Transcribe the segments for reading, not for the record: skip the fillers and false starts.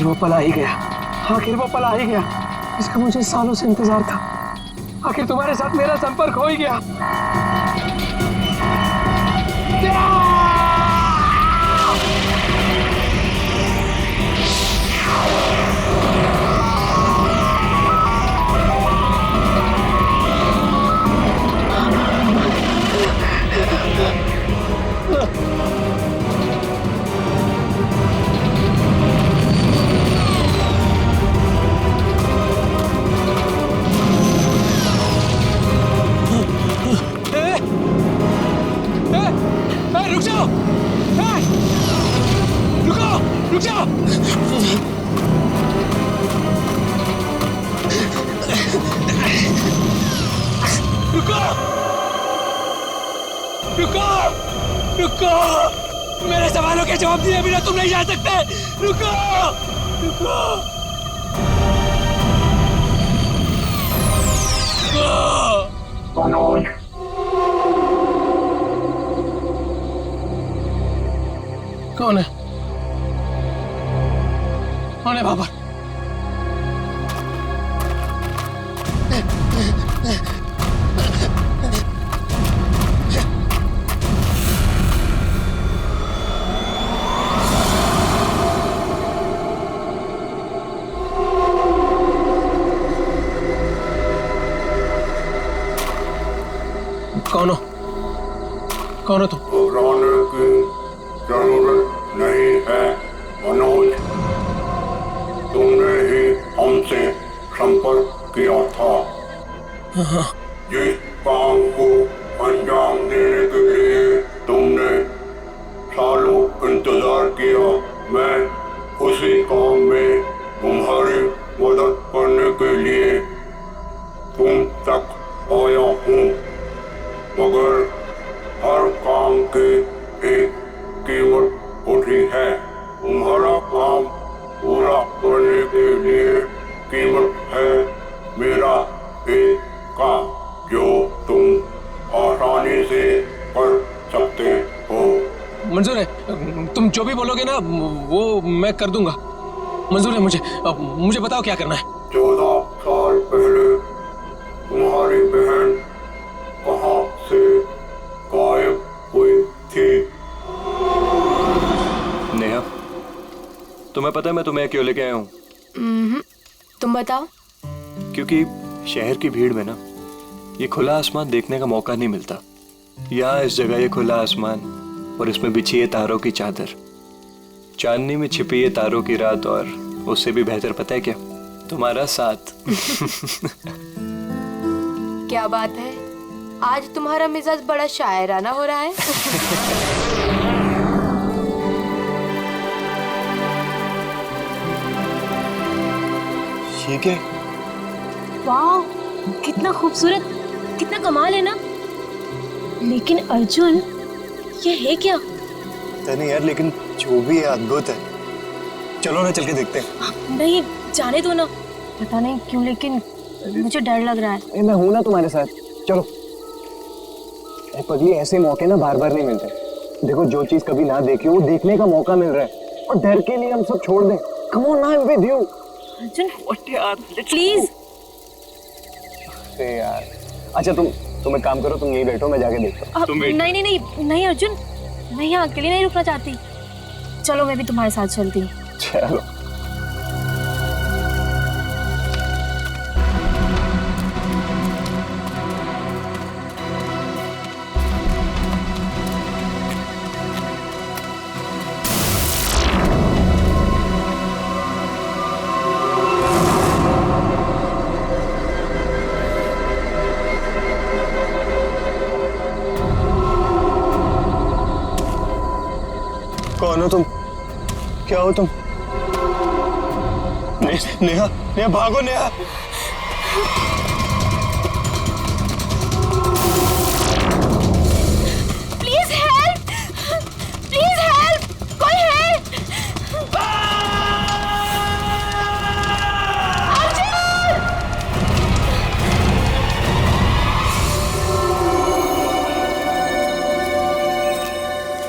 वो पल आ ही गया, आखिर वो पल आ ही गया। इसका मुझे सालों से इंतजार था। आखिर तुम्हारे साथ मेरा संपर्क हो ही गया। रुक जाओ, रुको, रुक जाओ। रुको, रुको, रुको। मेरे सवालों के जवाब दिए बिना तुम नहीं जा सकते। रुको, रुको, रुको। कौन है? कौन है बाबा? कौन हो? कौन हो तुम? जरूरत नहीं है मनोज, तुमने ही हमसे संपर्क किया था। जिस काम को अंजाम देने के लिए तुमने सालों इंतजार किया, मैं उसी काम में तुम्हारी मदद करने के लिए तुम तक आया हूँ, मगर हर काम के एक कीमत होती है। तुम्हारा काम पूरा करने के लिए कीमत है मेरा एक काम, जो तुम आसानी से कर सकते हो। मंजूर है, तुम जो भी बोलोगे ना वो मैं कर दूंगा। मंजूर है मुझे। मुझे बताओ क्या करना है। 14 साल पहले तुम्हारी बहन कहाँ से गायब हुई थी? नेहा, तुम्हें पता है मैं तुम्हें क्यों लेके आया हूँ? तुम बताओ। क्योंकि शहर की भीड़ में ना ये खुला आसमान देखने का मौका नहीं मिलता। यहाँ इस जगह ये खुला आसमान और इसमें बिछी है तारों की चादर, चांदनी में छिपी है तारों की रात, और उससे भी बेहतर पता है क्या? तुम्हारा साथ। क्या बात है, आज तुम्हारा मिजाज बड़ा शायराना हो रहा है। ये क्या? वाह, कितना खूबसूरत, कितना कमाल है ना। लेकिन अर्जुन, ये है क्या? पता नहीं यार, लेकिन जो भी है अद्भुत है। चलो ना, चल के देखते हैं। नहीं, जाने दो ना। पता नहीं क्यों लेकिन मुझे डर लग रहा है। मैं हूं ना तुम्हारे साथ, चलो। पगली, ऐसे मौके ना बार बार नहीं मिलते। देखो, जो चीज कभी ना देखी वो देखने का मौका मिल रहा है, और डर के लिए हम सब छोड़ दें। Come on, I am with you. Arjun, please. अरे यार, अच्छा तुम एक काम करो, तुम यहीं बैठो, मैं जाके देखता हूँ। नहीं नहीं नहीं नहीं अर्जुन, मैं यहाँ अकेले नहीं रुकना चाहती। चलो, मैं भी तुम्हारे साथ चलती हूँ। चलो। कौन हो तुम? क्या हो तुम? नेहा, नेहा भागो Neha. Please help, please help, कोई हेल्प।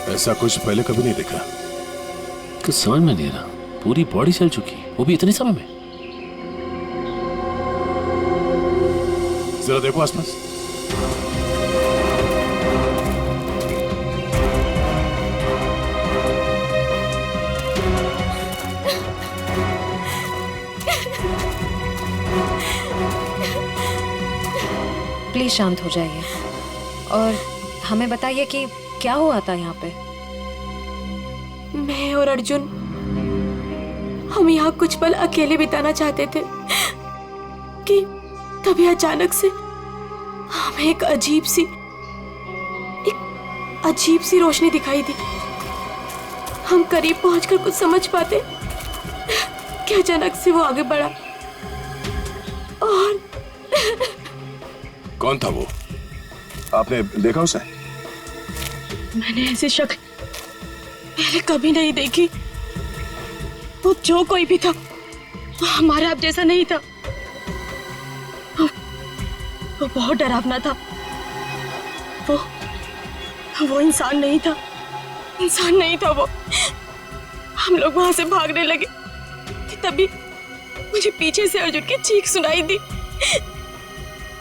ऐसा कुछ पहले कभी नहीं देखा। कुछ समझ में नहीं आ रहा, पूरी बॉडी जल चुकी है। वो भी इतने समय में? जरा देखो आसपास। प्लीज शांत हो जाइए और हमें बताइए कि क्या हुआ था यहाँ पे। मैं और अर्जुन हम यहाँ कुछ पल अकेले बिताना चाहते थे कि तभी अचानक से हमें एक अजीब सी रोशनी दिखाई दी। हम करीब पहुंचकर कुछ समझ पाते कि अचानक से वो आगे बढ़ा और कौन था वो? आपने देखा उसे? मैंने ऐसी शक्ल पहले कभी नहीं देखी। वो जो कोई भी था वो हमारे आप जैसा नहीं था। वो बहुत डरावना था। वो इंसान नहीं था। इंसान नहीं था वो। हम लोग वहां से भागने लगे कि तभी मुझे पीछे से अर्जुन की चीख सुनाई दी।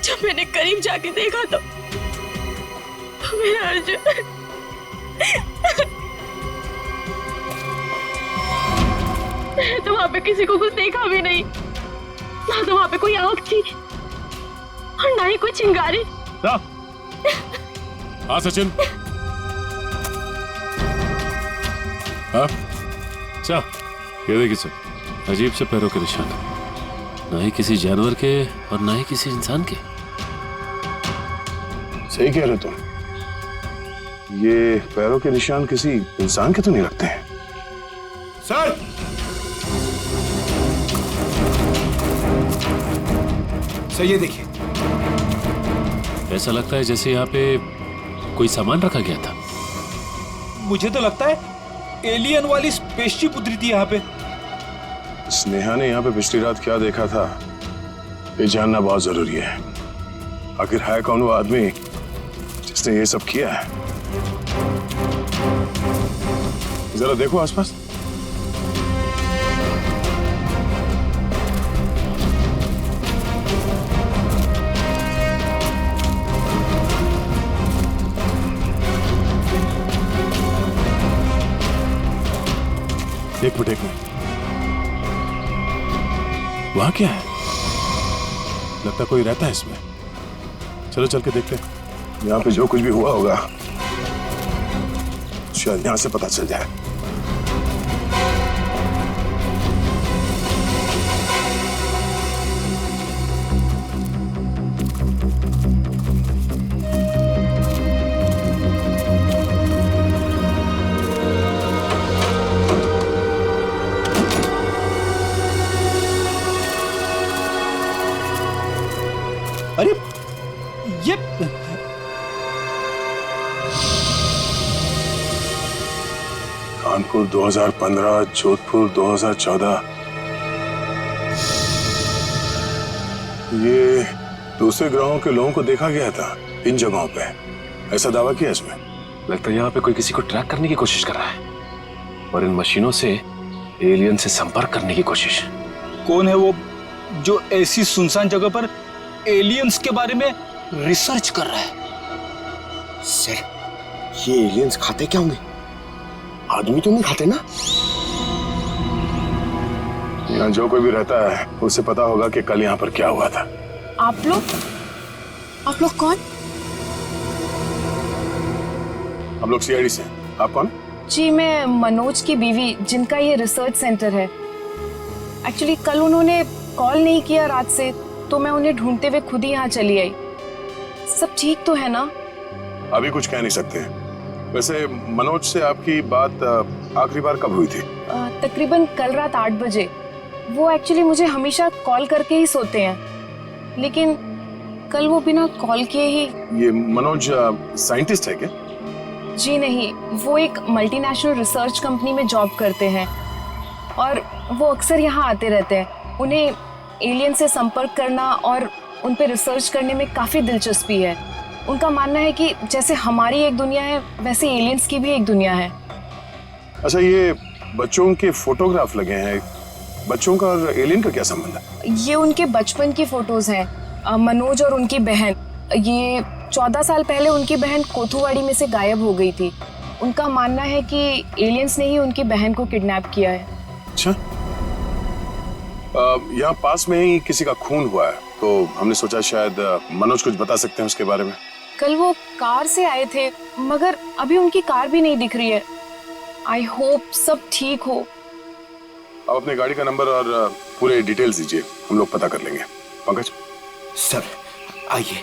जब मैंने करीब जाके देखा तो मेरा अर्जुन मैंने तो वहां पे किसी को कुछ देखा भी नहीं। ना तो वहां पे कोई आग थी और ना ही कोई चिंगारी। हाँ सचिन। हाँ अच्छा, ये देखिए सर, अजीब से पैरों के निशान, ना ही किसी जानवर के और ना ही किसी इंसान के। सही कह रहे तुम, ये पैरों के निशान किसी इंसान के तो नहीं लगते हैं। सर सर ये देखिए, ऐसा लगता है जैसे यहाँ पे कोई सामान रखा गया था। मुझे तो लगता है एलियन वाली स्पेसशिप उतरी थी यहाँ पे। स्नेहा ने यहाँ पे पिछली रात क्या देखा था, ये जानना बहुत जरूरी है। आखिर है कौन वो आदमी जिसने ये सब किया है? जरा देखो आसपास। एक मिनट वहां क्या है? लगता कोई रहता है इसमें। चलो चल के देखते हैं। यहाँ पे जो कुछ भी हुआ होगा शायद यहाँ से पता चल जाए। अरे ये कानपुर 2015, जोधपुर 2014। ये दूसरे ग्रहों के लोगों को देखा गया था इन जगहों पे, ऐसा दावा किया इसमें। लगता है यहाँ पे कोई किसी को ट्रैक करने की कोशिश कर रहा है और इन मशीनों से एलियन से संपर्क करने की कोशिश। कौन है वो जो ऐसी सुनसान जगह पर एलियंस के बारे में रिसर्च कर रहा है? सर, ये एलियंस खाते क्या होंगे? आदमी तो नहीं खाते ना? यहाँ जो कोई भी रहता है उसे पता होगा कि कल यहाँ पर क्या हुआ था। आप लोग कौन? हम लोग सीआईडी से। आप कौन? जी मैं मनोज की बीवी, जिनका ये रिसर्च सेंटर है। एक्चुअली कल उन्होंने कॉल नहीं किया रात से, तो मैं उन्हें ढूंढते हुए खुद ही यहाँ चली आई। सब ठीक तो है ना? अभी कुछ कह नहीं सकते। वैसे मनोज से आपकी बात आखिरी बार कब हुई थी? तकरीबन कल रात 8 बजे। वो एक्चुअली मुझे हमेशा कॉल करके ही सोते हैं, लेकिन कल वो बिना कॉल किए ही। ये मनोज साइंटिस्ट है क्या? जी नहीं, वो एक मल्टीनेशनल रिसर्च कंपनी में जॉब करते हैं और वो अक्सर यहाँ आते रहते हैं। उन्हें एलियन से संपर्क करना और उन पे रिसर्च करने में काफ़ी दिलचस्पी है। उनका मानना है कि जैसे हमारी एक दुनिया है, वैसे एलियंस की भी एक दुनिया है। अच्छा, ये बच्चों के फोटोग्राफ लगे हैं, बच्चों का और एलियन का क्या संबंध है? ये उनके बचपन की फोटोज हैं। मनोज और उनकी बहन, ये 14 साल पहले उनकी बहन कोथुवाड़ी में से गायब हो गई थी। उनका मानना है कि एलियंस ने ही उनकी बहन को किडनैप किया है। अच्छा, यहाँ पास में ही किसी का खून हुआ है, तो हमने सोचा शायद मनोज कुछ बता सकते हैं उसके बारे में। कल वो कार से आए थे, मगर अभी उनकी कार भी नहीं दिख रही है। आई होप सब ठीक हो। आप अपने गाड़ी का नंबर और पूरे डिटेल्स दीजिए, हम लोग पता कर लेंगे। पंकज। सर आइए।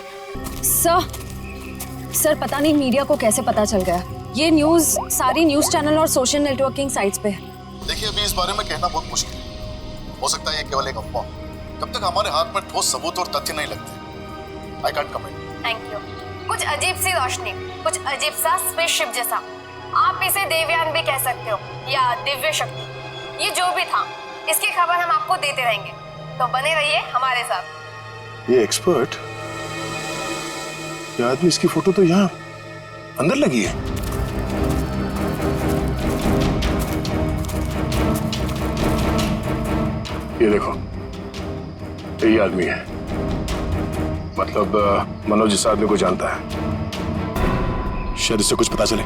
सर पता नहीं मीडिया को कैसे पता चल गया। ये न्यूज़ सारी न्यूज़ चैनल और सोशल नेटवर्किंग साइट्स पे है। देखिए, अभी इस बारे में कहना बहुत मुश्किल है। हो सकता है ये केवल एक अफवाह। जब तक हमारे हाथ में ठोस सबूत और तथ्य नहीं लगते, I can't comment. Thank you. कुछ अजीब सी रोशनी, कुछ अजीब सा स्पेसशिप जैसा, आप इसे देवयान भी कह सकते हो या दिव्य शक्ति। ये जो भी था, इसकी खबर हम आपको देते रहेंगे, तो बने रहिए हमारे साथ। ये एक्सपर्ट, ये आदमी, इसकी फोटो तो यहाँ अंदर लगी है। ये देखो, यही आदमी है। मतलब मनोज इस आदमी को जानता है। शायद इससे कुछ पता चले।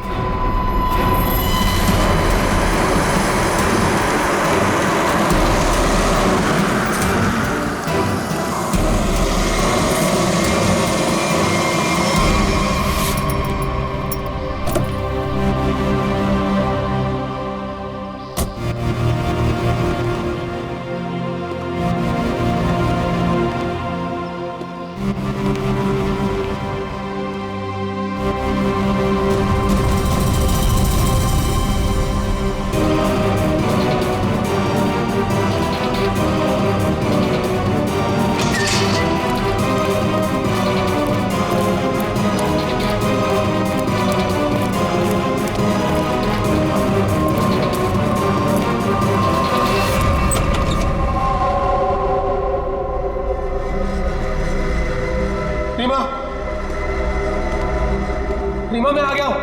रीमा, मैं आ गया हूं।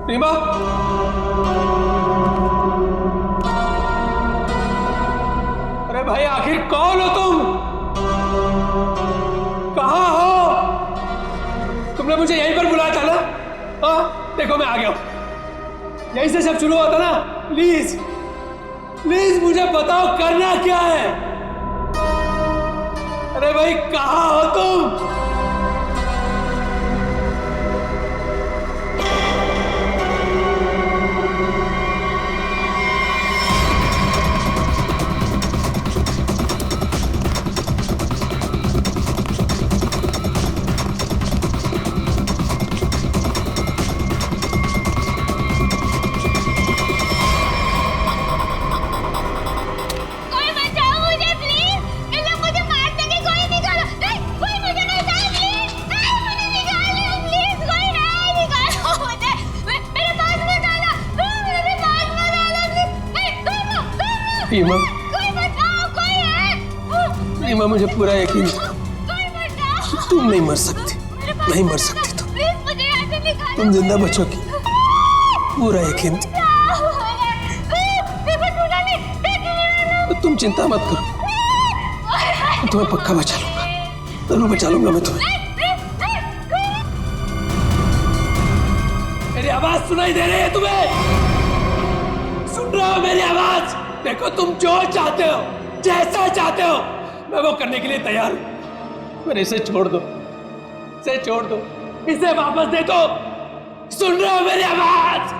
रीमा, अरे भाई आखिर कौन हो तुम? कहां हो? तुमने मुझे यहीं पर बुलाया था ना? हाँ, देखो मैं आ गया हूं। यहीं से सब शुरू होता ना। प्लीज प्लीज मुझे बताओ करना क्या है? अरे भाई कहां हो तुम? रीमा, रीमा मुझे पूरा यकीन था तुम नहीं मर सकती, नहीं मर सकती तुम जिंदा बचोगी, पूरा यकीन था। तो तुम चिंता मत करो, मैं तुम्हें पक्का बचा लूंगा, जरूर बचा लूंगा मैं तुम्हें। मेरी आवाज सुनाई दे रही है तुम्हें? सुन रहे हो मेरी आवाज? देखो, तुम जो चाहते हो, जैसा चाहते हो, मैं वो करने के लिए तैयार हूं। पर इसे छोड़ दो, इसे छोड़ दो, इसे वापस दे दो। सुन रहे हो मेरी आवाज?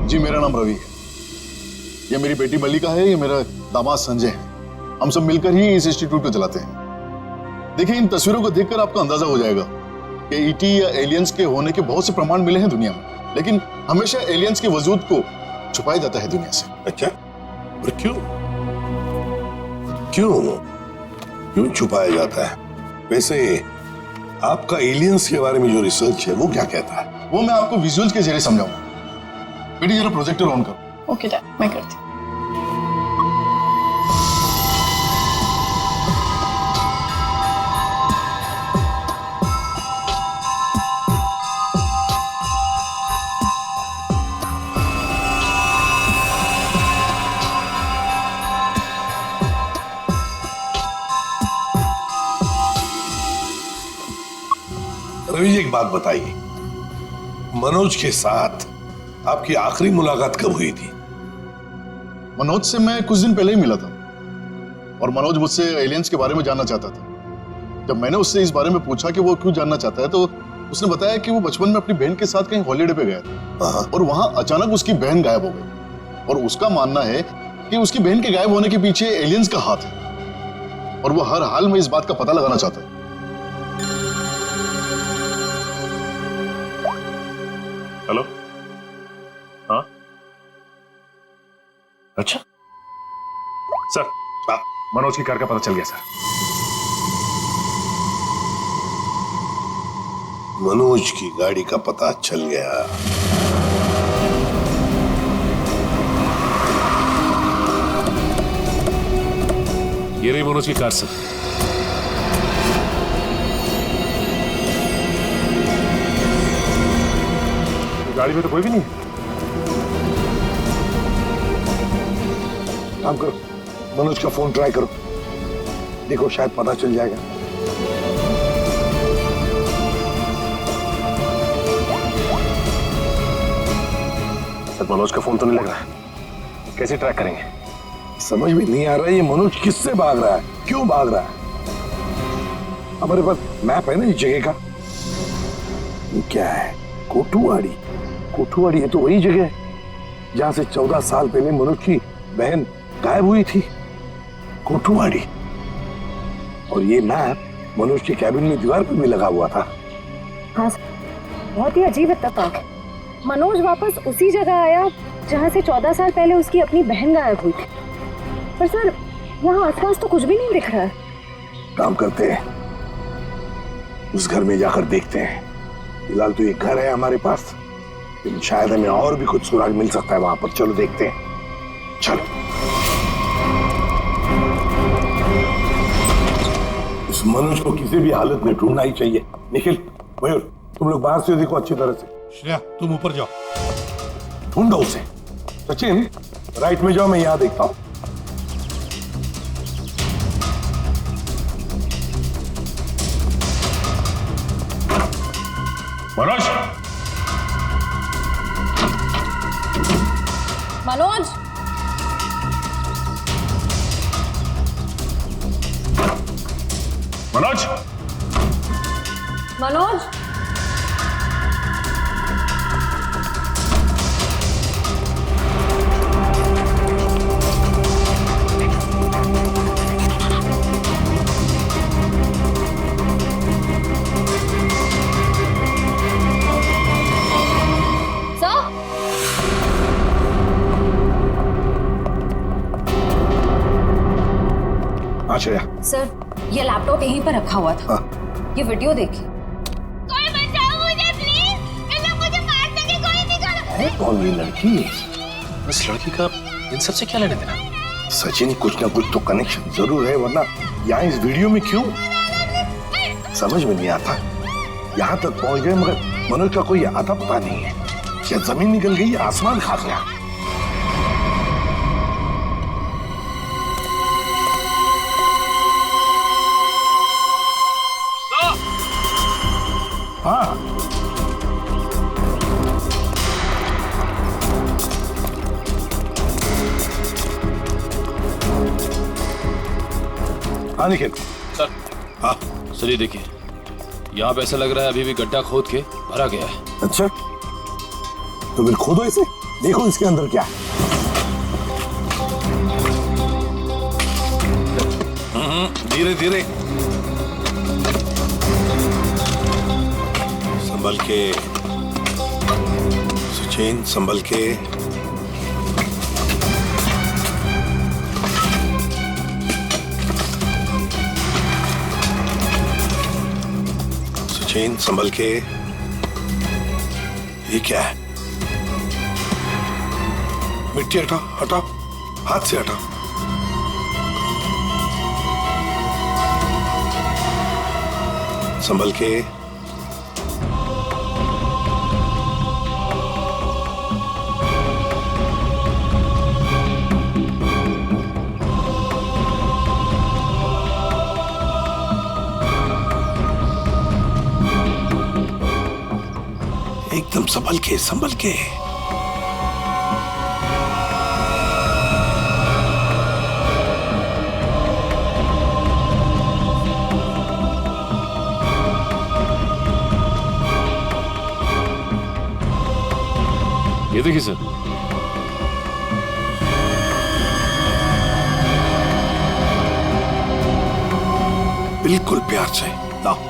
जी, मेरा नाम रवि है। ये मेरी बेटी मल्लिका है, ये मेरा दामाद संजय है। हम सब मिलकर ही इस इंस्टीट्यूट को चलाते हैं। देखिए, इन तस्वीरों को देखकर आपको अंदाजा हो जाएगा कि ईटी या एलियंस के होने के बहुत से प्रमाण मिले हैं दुनिया में, लेकिन हमेशा एलियंस के वजूद को छुपाया जाता है दुनिया से। अच्छा, और क्यों? क्यों छुपाया जाता है? वैसे आपका एलियंस के बारे में जो रिसर्च है वो क्या कहता है? वो मैं आपको विजुअल्स के जरिए समझाऊंगा। बेटी जरा प्रोजेक्टर ऑन करो। ओके डैड, मैं करती हूँ। रवि जी एक बात बताइए, मनोज के साथ आपकी आखिरी मुलाकात कब हुई थी? मनोज से मैं कुछ दिन पहले ही मिला था और मनोज मुझसे एलियंस के बारे में जानना चाहता था। जब मैंने उससे इस बारे में पूछा कि वो क्यों जानना चाहता है तो उसने बताया कि वो बचपन में अपनी बहन के साथ कहीं हॉलीडे पे गया था और वहां अचानक उसकी बहन गायब हो गई और उसका मानना है कि उसकी बहन के गायब होने के पीछे एलियंस का हाथ है और वो हर हाल में इस बात का पता लगाना चाहता है। हेलो, हाँ, अच्छा सर, मनोज की कार का पता चल गया सर। मनोज की गाड़ी का पता चल गया। ये रही मनोज की कार सर। गाड़ी में तो कोई भी नहीं है। काम करो, मनोज का फोन ट्राई करो, देखो शायद पता चल जाएगा। सर मनोज का फोन तो नहीं लग रहा, कैसे ट्रैक करेंगे? समझ में नहीं आ रहा है ये मनोज किससे भाग रहा है, क्यों भाग रहा है। हमारे पास मैप है ना इस जगह का। ये क्या है? कोठुवाड़ी। कोठुवाड़ी है तो वही जगह है जहां से 14 साल पहले मनोज की बहन गायब हुई थी। कोठुवाड़ी। और ये मैप मनोज के कैबिन में दीवार पर भी लगा हुआ था। हाँ सर, बहुत ही अजीब इत्तेफाक। मनोज वापस उसी जगह आया जहाँ से 14 साल पहले उसकी अपनी बहन गायब हुई थी। पर सर यहाँ आसपास तो कुछ भी नहीं दिख रहा है। काम करते हैं, उस घर में जाकर देखते हैं। फिलहाल तो ये घर है हमारे पास, लेकिन शायद हमें और भी कुछ सुराग मिल सकता है वहां पर। चलो देखते हैं, चलो। इस मनोज को किसी भी हालत में ढूंढना ही चाहिए। निखिल, मयूर, तुम लोग बाहर से देखो अच्छी तरह से। श्रेया तुम ऊपर जाओ, ढूंढो उसे। सचिन राइट में जाओ, मैं यहां देखता हूं। मनोज, मनोज, मनोज, मनोज, श्रेया। सर ये लैपटॉप यहीं पर रखा हुआ था। ये वीडियो देखिए। कोई बचाओ मुझे प्लीज, ये लोग मुझे मार देंगे, कोई निकालो। है कौन ये लड़की? इस लड़की का इन सबसे क्या लेने देना? सचिन कुछ ना कुछ तो कनेक्शन जरूर है, वरना यहाँ इस वीडियो में क्यों? समझ में नहीं आता। यहाँ तक पहुंच गए मगर मनोज का कोई आता पता नहीं है। क्या जमीन निकल गई, आसमान खा गया? हाँ, हाँ निखिल। सर, हाँ सर ये देखिए, यहाँ पे ऐसा लग रहा है अभी भी गड्ढा खोद के भरा गया है। अच्छा, तो फिर खोदो इसे, देखो इसके अंदर क्या है। धीरे धीरे, संभल के सचिन, संभल के। निखिल संभल के। ये क्या है? मिट्टी हटाओ, हटाओ, हाथ से हटाओ। संभल के। एकदम संभल के, संभल के। ये देखिए सर। बिल्कुल प्यार से लाओ।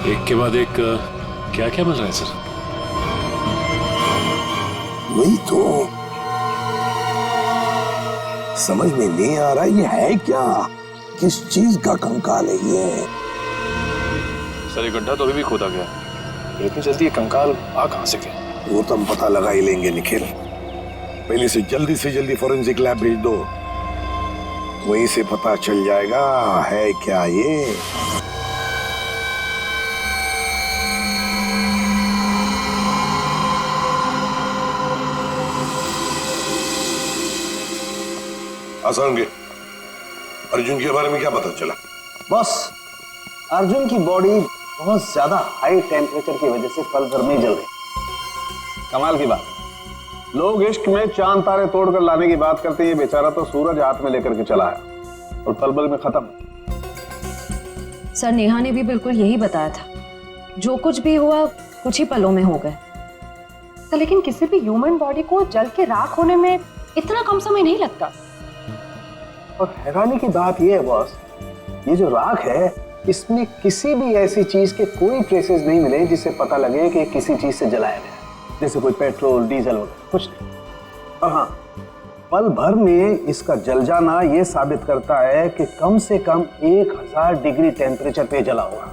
एक के बाद एक क्या क्या मिल रहा है सर? वही तो समझ में नहीं आ रहा ये है क्या, किस चीज का कंकाल है ये? सर ये गड्ढा तो अभी भी खोदा गया, इतनी जल्दी ये कंकाल आ कहां से गया? वो तो हम पता लगा ही लेंगे निखिल। पहले से जल्दी फॉरेंसिक लैब भेज दो, वहीं से पता चल जाएगा है क्या ये। आसान के अर्जुन के बारे में क्या पता चला? बस अर्जुन की बॉडी बहुत ज्यादा हाई टेम्परेचर की वजह से पल भर में जल गई। कमाल की बात, लोग इश्क में चांद तारे तोड़कर लाने की बात करते हैं, ये बेचारा तो सूरज हाथ में लेकर के चला है और पल भर में खत्म। सर नेहा ने भी बिल्कुल यही बताया था, जो कुछ भी हुआ कुछ ही पलों में हो गए। तो लेकिन किसी भी ह्यूमन बॉडी को जल के राख होने में इतना कम समय नहीं लगता। और हैरानी की बात यह है बॉस, ये जो राख है इसमें किसी भी ऐसी चीज के कोई ट्रेसेस नहीं मिले जिससे पता लगे कि किसी चीज से जलाया गया, जैसे कोई पेट्रोल डीजल वगैरह कुछ नहीं। और हाँ, पल भर में इसका जल जाना यह साबित करता है कि कम से कम 1000 डिग्री टेम्परेचर पे जला होगा।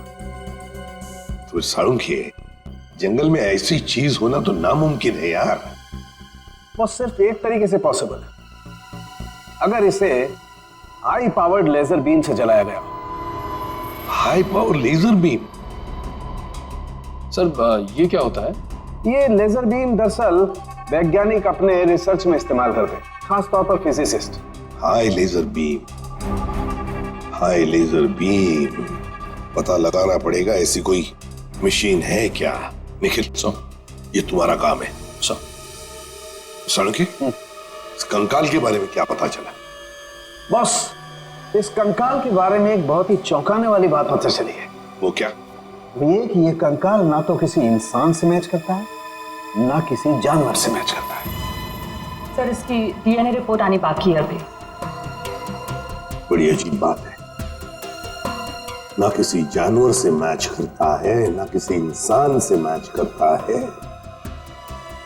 तो साळुंखे, जंगल में ऐसी चीज होना तो नामुमकिन है यार। वो सिर्फ एक तरीके से पॉसिबल है, अगर इसे हाई पावर्ड लेजर बीम से जलाया गया। High power laser beam? Sir ये क्या होता है? ये लेजर बीम दरअसल वैज्ञानिक अपने रिसर्च में इस्तेमाल करते हैं, खासतौर पर physicist. High laser beam, high laser beam, पता लगाना पड़ेगा ऐसी कोई मशीन है क्या। निखिल ये तुम्हारा काम है। साळुंखे, इस कंकाल के बारे में क्या पता चला? बॉस, इस कंकाल के बारे में एक बहुत ही चौंकाने वाली बात पता चली है। वो क्या? ये कि ये कंकाल ना तो किसी इंसान से मैच करता है, ना किसी जानवर से मैच करता है। सर इसकी डीएनए रिपोर्ट आनी बाकी है अभी। बड़ी अजीब बात है, ना किसी जानवर से मैच करता है, ना किसी इंसान से मैच करता है।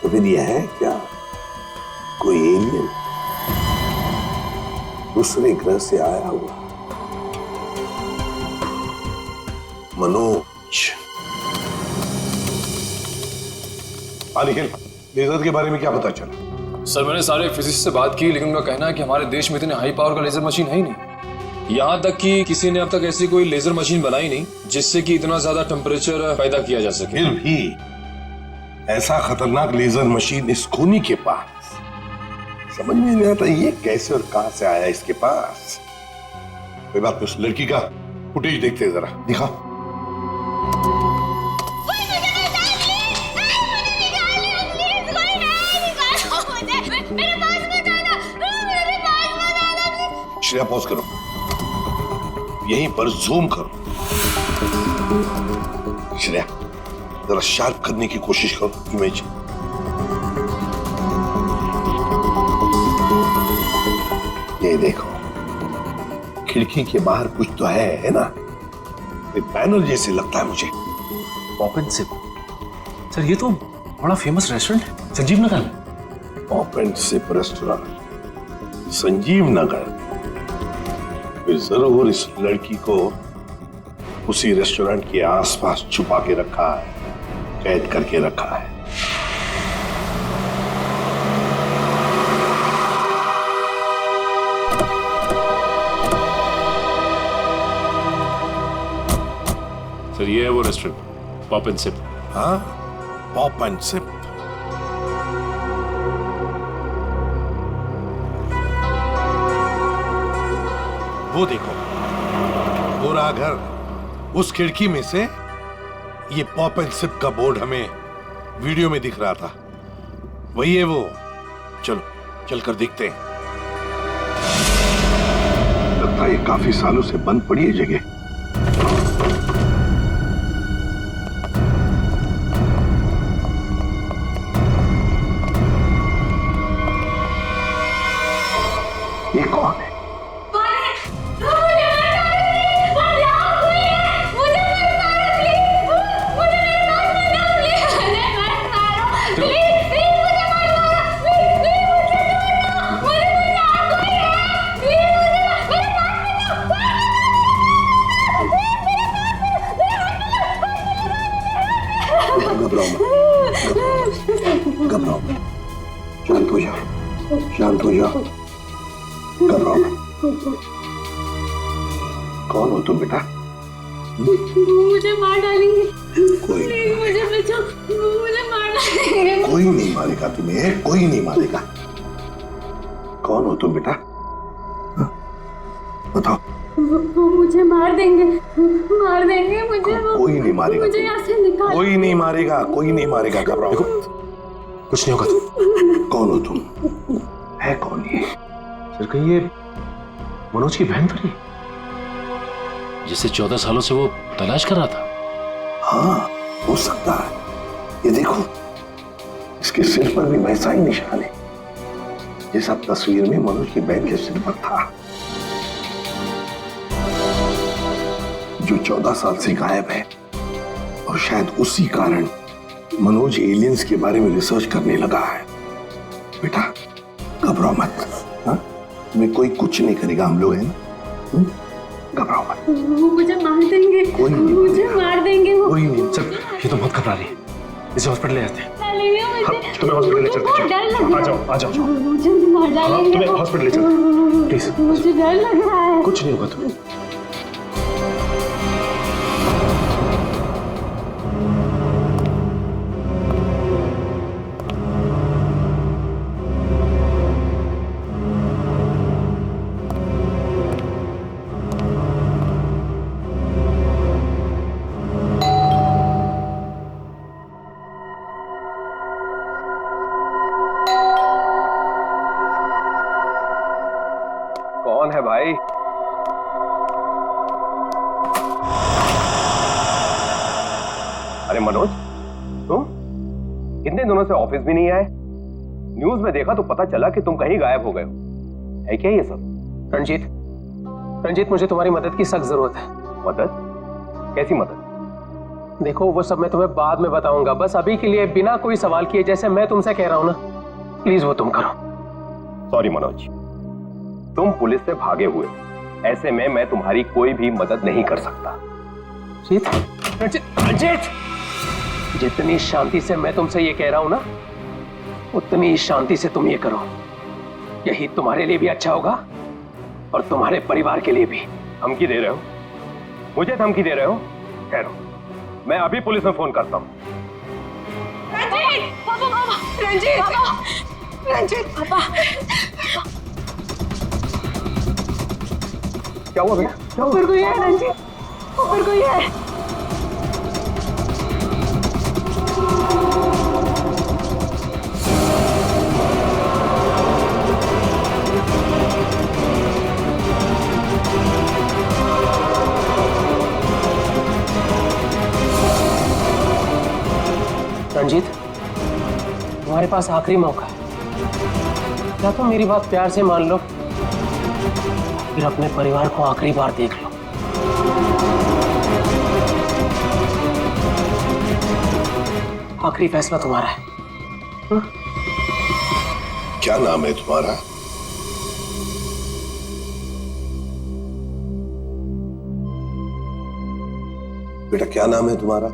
तो फिर यह है क्या, कोई एलियन दूसरे ग्रह से आया हुआ? मनोज। निखिल, लेजर के बारे में क्या पता चला? सर मैंने सारे फिजिसिस्ट से बात की, लेकिन उनका कहना है कि हमारे देश में इतने हाई पावर का लेजर मशीन है ही नहीं। यहाँ तक कि किसी ने अब तक ऐसी कोई लेजर मशीन बनाई नहीं जिससे कि इतना ज्यादा टेम्परेचर पैदा किया जा सके। फिर भी ऐसा खतरनाक लेजर मशीन इस खूनी के पास, समझ में नहीं आता ये कैसे और कहां से आया इसके पास। कोई बात नहीं, उस लड़की का फुटेज देखते हैं जरा, दिखाओ। श्रेया पॉज करो, यहीं पर जूम करो। श्रेया जरा शार्प करने की कोशिश करो इमेज। ये देखो, खिड़की के बाहर कुछ तो है ना? एक बैनर जैसे लगता है मुझे। Open SIP. सर ये तो बड़ा फेमस रेस्टोरेंट है, संजीव नगर में। ओपन सिप रेस्टोरेंट, संजीव नगर, फिर जरूर इस लड़की को उसी रेस्टोरेंट के आसपास छुपा के रखा है, कैद करके रखा है। सर ये है वो रेस्टोरेंट, पॉप एंड सिप। हाँ, पॉप एंड सिप। वो देखो, पूरा घर, उस खिड़की में से ये पॉप एंड सिप का बोर्ड हमें वीडियो में दिख रहा था। वही है वो। चलो चलकर देखते हैं। लगता है ये काफी सालों से बंद पड़ी है जगह। ये कौन है? घबराओ मत, शांत हो जाओ, शांत हो जाओ, घबराओ मत। कौन हो तुम बेटा? मुझे मार डालेंगे। कोई नहीं, मुझे बचाओ, मुझे मार डालेंगे। कोई नहीं मारेगा तुम्हें, कोई नहीं मारेगा। कौन हो तुम बेटा? बताओ। वो मुझे मार देंगे मुझे। कोई नहीं मारेगा, मुझे यहाँ से निकाल। कोई नहीं मारेगा, कोई नहीं मारेगा। घबराओ, कुछ नहीं होगा। कौन हो तुम? है कौन ये? सर कहीं ये मनोज की बहन तो नहीं, जिसे 14 सालों से वो तलाश कर रहा था? हाँ, हो सकता है। ये देखो, इसके सिर पर भी वैसा ही निशान है जैसा तस्वीर में मनोज की बहन के सिर पर था, जो 14 साल से गायब है। और शायद उसी कारण मनोज एलियंस के बारे में रिसर्च करने लगा है। बेटा घबराओ मत, हाँ? तुम्हें कोई कुछ नहीं करेगा, हम लोग हैं ना। घबराओ मत। वो मुझे मार देंगे, कोई नहीं, मुझे मार देंगे वो। कोई नहीं। सर ये तो बहुत घबरा रही है, इसे हॉस्पिटल ले जाते हैं। तुम्हें हॉस्पिटल ले चलते हैं। डर लग रहा है। आ जाओ। मुझे मार डालेंगे। तुम्हें हॉस्पिटल ले चलते हैं, प्लीज। मुझे डर लग रहा है। कुछ नहीं होगा तुम्हें। कौन है भाई? अरे मनोज, तुम कितने दिनों से ऑफिस भी नहीं आए? न्यूज में देखा तो पता चला कि तुम कहीं गायब हो गए हो। है क्या ये सब? रंजीत, मुझे तुम्हारी मदद की सख्त जरूरत है। मदद? कैसी मदद? देखो वो सब मैं तुम्हें बाद में बताऊंगा, बस अभी के लिए बिना कोई सवाल किए जैसे मैं तुमसे कह रहा हूं ना, प्लीज वो तुम करो। सॉरी मनोज, तुम पुलिस से भागे हुए, ऐसे में मैं तुम्हारी कोई भी मदद नहीं कर सकता। रंजीत, जितनी शांति से मैं तुमसे ये कह रहा हूं ना, उतनी शांति से तुम ये करो। यही तुम्हारे लिए भी अच्छा होगा और तुम्हारे परिवार के लिए भी। धमकी दे रहे हो? मुझे धमकी दे रहे हो? ठहरो, मैं अभी पुलिस में फोन करता हूं। रंजीत, पापा, रंजीत, पापा। क्या हुआ बेटा? ऊपर कोई है रंजीत, ऊपर कोई है। रंजीत, तुम्हारे पास आखिरी मौका है, क्या तुम मेरी बात प्यार से मान लो, फिर अपने परिवार को आखिरी बार देख लो। आखिरी फैसला तुम्हारा है। क्या नाम है तुम्हारा? बेटा क्या नाम है तुम्हारा?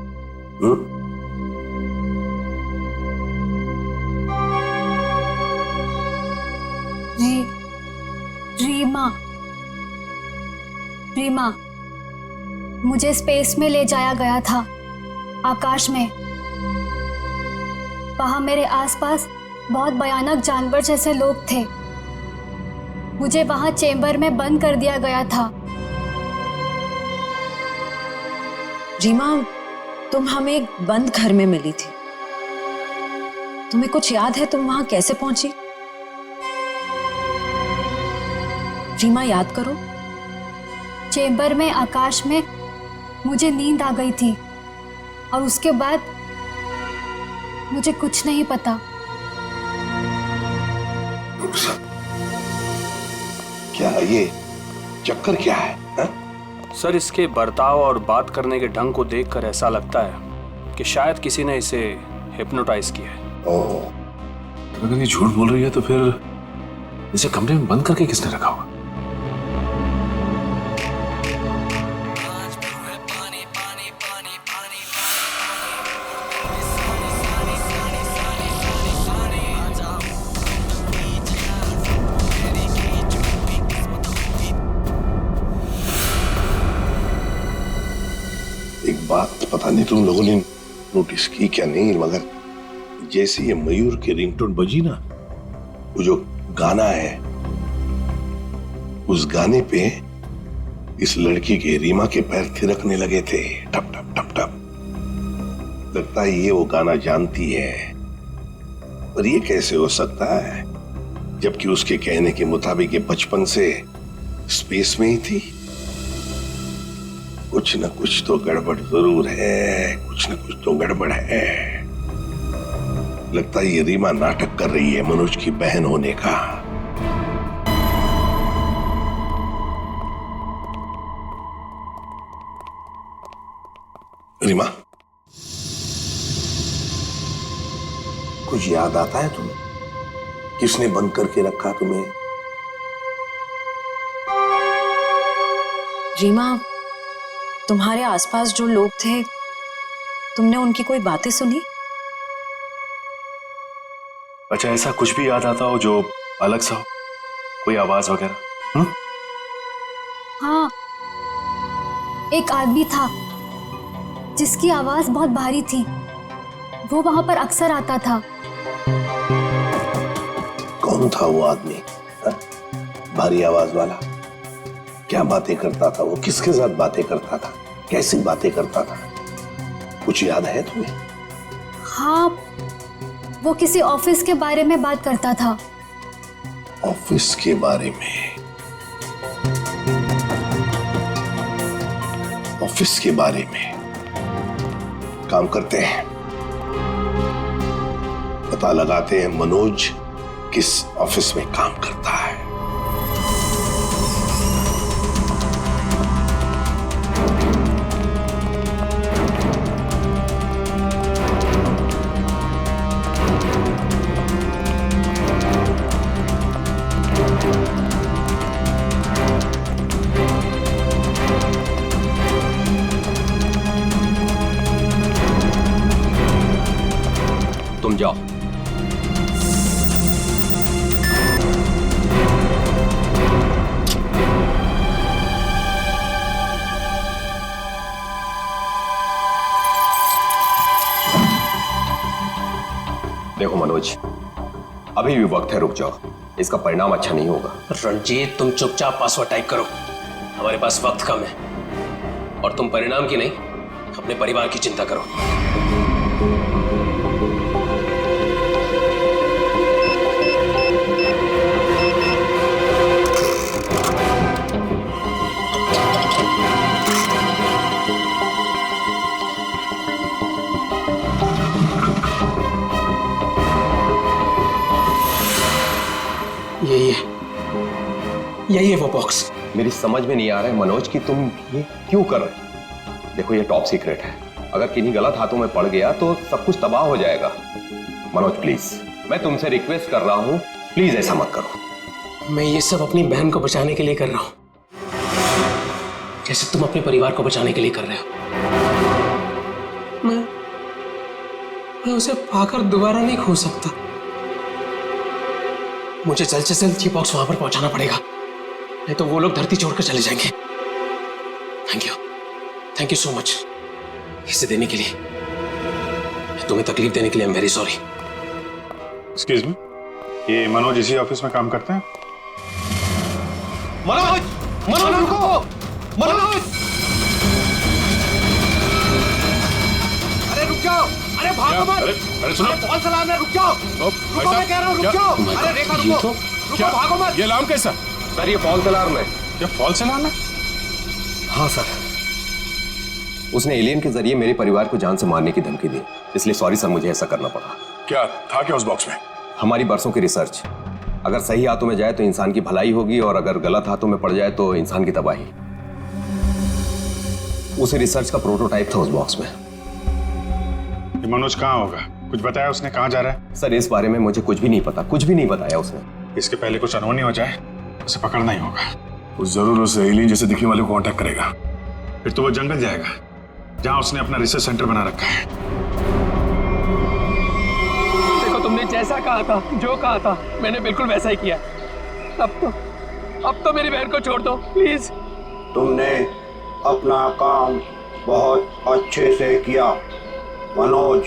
रीमा। रीमा, मुझे स्पेस में ले जाया गया था, आकाश में। वहां मेरे आसपास बहुत भयानक जानवर जैसे लोग थे। मुझे वहां चेंबर में बंद कर दिया गया था। रीमा, तुम हमें एक बंद घर में मिली थी। तुम्हें कुछ याद है तुम वहां कैसे पहुंची? रीमा, याद करो। चेंबर में, आकाश में मुझे नींद आ गई थी और उसके बाद मुझे कुछ नहीं पता। क्या ये चक्कर क्या है हा? सर, इसके बर्ताव और बात करने के ढंग को देखकर ऐसा लगता है कि शायद किसी ने इसे हिप्नोटाइज किया है। तो अगर ये झूठ बोल रही है तो फिर इसे कमरे में बंद करके किसने रखा होगा? एक बात पता नहीं तुम लोगों ने नोटिस की क्या नहीं, मगर जैसे ये मयूर की रिंगटोन बजी ना, वो जो गाना है, उस गाने पे इस लड़की के रीमा के पैर थिरकने लगे थे, टप टप टप टप। लगता है ये वो गाना जानती है, पर ये कैसे हो सकता है जबकि उसके कहने के मुताबिक ये बचपन से स्पेस में ही थी। कुछ न कुछ तो गड़बड़ जरूर है, कुछ न कुछ तो गड़बड़ है। लगता है ये रीमा नाटक कर रही है मनोज की बहन होने का। रीमा, कुछ याद आता है तुम्हें? किसने बंद करके रखा तुम्हें? रीमा, तुम्हारे आसपास जो लोग थे, तुमने उनकी कोई बातें सुनी? अच्छा, ऐसा कुछ भी याद आता हो जो अलग सा हो, कोई आवाज वगैरह? हाँ, एक आदमी था जिसकी आवाज बहुत भारी थी। वो वहां पर अक्सर आता था। कौन था वो आदमी? हा? भारी आवाज वाला? क्या बातें करता था वो? किसके साथ बातें करता था? कैसी बातें करता था? कुछ याद है तुम्हें? हाँ, वो किसी ऑफिस के बारे में बात करता था। ऑफिस के बारे में? ऑफिस के बारे में? काम करते हैं, पता लगाते हैं मनोज किस ऑफिस में काम करता है। तुम जाओ। देखो मनोज, अभी भी वक्त है, रुक जाओ। इसका परिणाम अच्छा नहीं होगा। रणजीत, तुम चुपचाप पासवर्ड टाइप करो, हमारे पास वक्त कम है। और तुम परिणाम की नहीं, अपने परिवार की चिंता करो। यही है वो बॉक्स। मेरी समझ में नहीं आ रहा है मनोज कि तुम ये क्यों कर रहे हो। देखो, ये टॉप सीक्रेट है। अगर किन्हीं गलत हाथों में पड़ गया तो सब कुछ तबाह हो जाएगा। मनोज प्लीज, मैं तुमसे रिक्वेस्ट कर रहा हूं, प्लीज ऐसा मत करो। मैं ये सब अपनी बहन को बचाने के लिए कर रहा हूं, जैसे तुम अपने परिवार को बचाने के लिए कर रहे हो। मैं उसे पाकर दोबारा नहीं खो सकता। मुझे जल्द से जल्द ये बॉक्स वहां पर पहुंचाना पड़ेगा, नहीं तो वो लोग धरती छोड़कर चले जाएंगे। थैंक यू सो मच इसे देने के लिए, तुम्हें तकलीफ देने के लिए। I am very sorry. Excuse me, ये मनोज इसी ऑफिस में काम करते हैं? मनोज रुको, मनोज! अरे रुक जाओ, अरे भागो मत! अरे सुनो, कौन सा अलार्म है? रुक जाओ, रुको, मैं कह रहा हूँ रुक जाओ। अरे रेखा रुको, रुको, भागो मत! ये अलार्म कैसा? सर ये फॉल्स अलार्म है। ये फॉल्स अलार्म है? हाँ सर, उसने एलियन के जरिए मेरे परिवार को जान से मारने की धमकी दी, इसलिए सॉरी सर, मुझे ऐसा करना पड़ा। क्या था क्या उस बॉक्स में? हमारी बरसों की रिसर्च, अगर सही हाथों में जाए तो इंसान की भलाई होगी, और अगर गलत हाथों में पड़ जाए तो इंसान की तबाही। उसी रिसर्च का प्रोटोटाइप था उस बॉक्स में। ये मनोज कहाँ होगा? कुछ बताया उसने कहाँ जा रहा है? सर इस बारे में मुझे कुछ भी नहीं पता, कुछ भी नहीं बताया उसने। इसके पहले कुछ अनहोनी हो जाए, उसे पकड़ना ही होगा। वो जरूर उस एलियन जैसे दिखने वाले को कांटेक्ट करेगा, फिर तो वो जंगल जाएगा जहां उसने अपना रिसर्च सेंटर बना रखा है। देखो तुमने जैसा कहा था, जो कहा था, मैंने बिल्कुल वैसा ही किया। अब तो मेरी बहन को छोड़ दो प्लीज। तुमने अपना काम बहुत अच्छे से किया मनोज,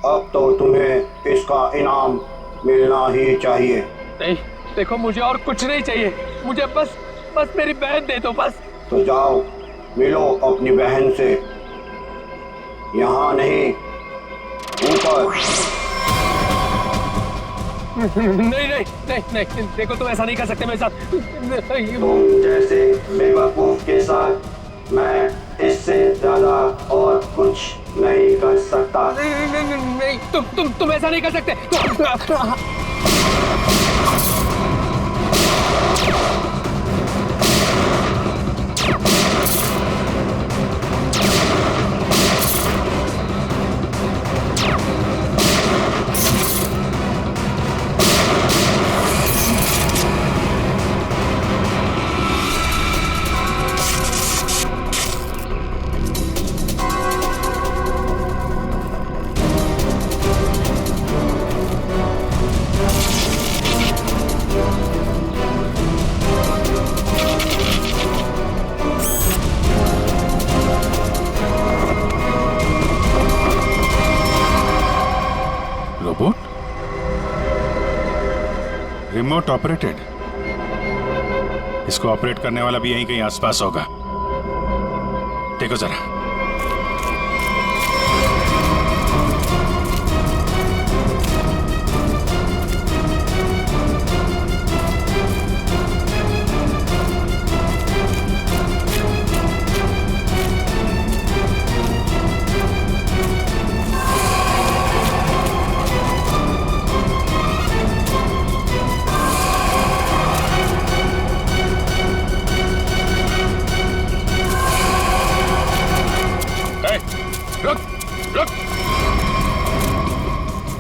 अब तो तुम्हें इसका इनाम मिलना ही चाहिए। नहीं देखो, मुझे और कुछ नहीं चाहिए, मुझे बस मेरी बहन दे दो बस। तो जाओ मिलो अपनी बहन से, यहाँ नहीं ऊपर। नहीं, देखो तुम ऐसा नहीं कर सकते मेरे साथ। तुम जैसे बेवकूफ के साथ मैं इससे ज्यादा और कुछ नहीं कर सकता। नहीं, तुम ऐसा नहीं कर सकते। रिमोट ऑपरेटेड, इसको ऑपरेट करने वाला भी यहीं कहीं आसपास होगा। देखो जरा।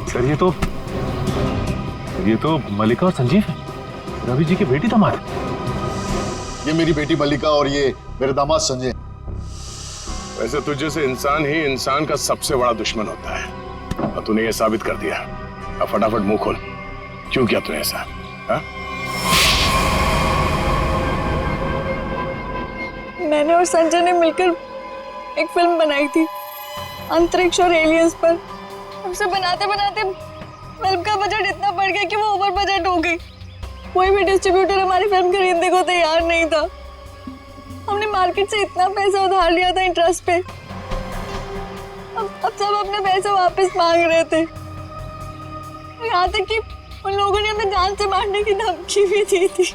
सर ये तो मल्लिका और संजीव है, रवि जी की बेटी दामाद। ये मेरी बेटी मल्लिका और ये मेरे दामाद संजय। वैसे तुझे से इंसान ही इंसान का सबसे बड़ा दुश्मन होता है, और तूने ये साबित कर दिया। अब फटाफट मुंह खोल, क्यों किया तूने ऐसा? हा? मैंने और संजय ने मिलकर एक फिल्म बनाई थी अंतरिक्ष और एलियंस पर। उसे बनाते बनाते फिल्म का बजट इतना बढ़ गया कि वो ओवर बजट हो गई। कोई भी डिस्ट्रीब्यूटर हमारी फिल्म खरीदने को तैयार नहीं था। हमने मार्केट से इतना पैसा उधार लिया था इंटरेस्ट पे, अब सब अपने पैसे वापस मांग रहे थे। यहाँ तक कि उन लोगों ने हमें जान से मारने की धमकी भी दी थी।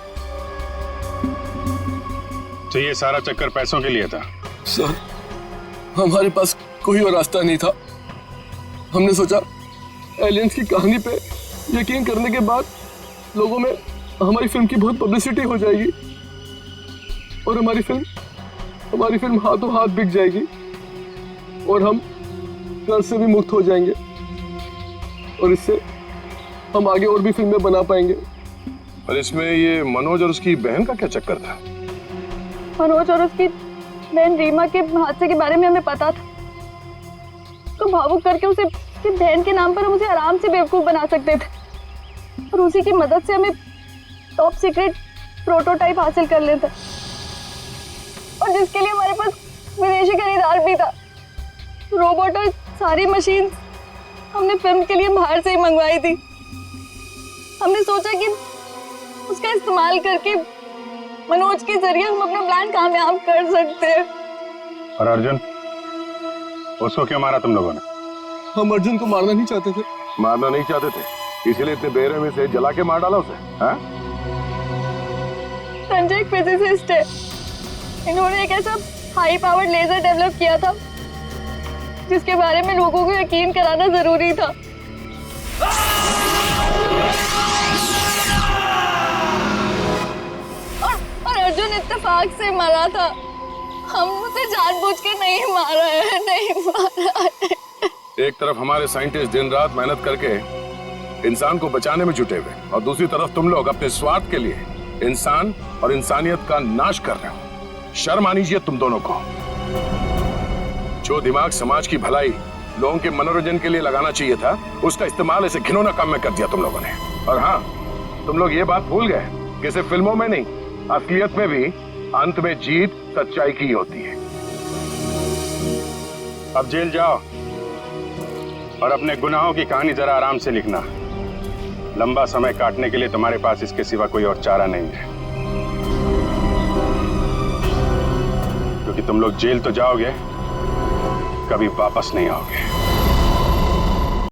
तो ये सारा चक्कर पैसों के लिए था? सर हमारे पास कोई और रास्ता नहीं था। हमने सोचा एलियंस की कहानी पे यकीन करने के बाद लोगों में हमारी फिल्म की बहुत पब्लिसिटी हो जाएगी और हमारी फिल्म हाथों हाथ बिक जाएगी और हम कर्ज से भी मुक्त हो जाएंगे और इससे हम आगे और भी फिल्में बना पाएंगे। और इसमें ये मनोज और उसकी बहन का क्या चक्कर था? मनोज और उसकी बहन रीमा के हादसे के बारे में हमें पता था। भावुक करके उसे उसकी बहन के नाम पर हम उसे आराम से बेवकूफ बना सकते थे और उसी की मदद से हमें टॉप सीक्रेट प्रोटोटाइप हासिल कर लेते और जिसके लिए हमारे पास विदेशी खरीदार भी था। रोबोट और सारी मशीन हमने फिल्म के लिए बाहर से ही मंगवाई थी। हमने सोचा कि उसका इस्तेमाल करके मनोज के जरिए हम अपना प्लान कामयाब कर सकते हैं। और अर्जुन, उसको क्यों मारा तुम लोगों ने? हम अर्जुन को मारना नहीं चाहते थे। मारना नहीं चाहते थे, इसीलिए इतने बेरहमी से जला के मार डाला उसे? हाँ? संजय एक फिजिसिस्ट है, इन्होंने एक ऐसा हाई पावर्ड लेजर डेवलप किया था जिसके बारे में लोगों को यकीन कराना जरूरी था। और अर्जुन इत्तेफाक से मरा था, हम उसे जानबूझ के नहीं मारा है, नहीं मारा है। एक तरफ हमारे साइंटिस्ट दिन रात मेहनत करके इंसान को बचाने में जुटे हुए और दूसरी तरफ तुम लोग अपने स्वार्थ के लिए इंसान और इंसानियत का नाश कर रहे हो। शर्म आनी चाहिए तुम दोनों को। जो दिमाग समाज की भलाई, लोगों के मनोरंजन के लिए लगाना चाहिए था, उसका इस्तेमाल ऐसे घिनौना काम में कर दिया तुम लोगों ने। और हाँ, तुम लोग ये बात भूल गए कि सिर्फ फिल्मों में नहीं, असलियत में भी अंत में जीत सच्चाई की होती है। अब जेल जाओ और अपने गुनाहों की कहानी जरा आराम से लिखना। लंबा समय काटने के लिए तुम्हारे पास इसके सिवा कोई और चारा नहीं है, क्योंकि तुम लोग जेल तो जाओगे, कभी वापस नहीं आओगे।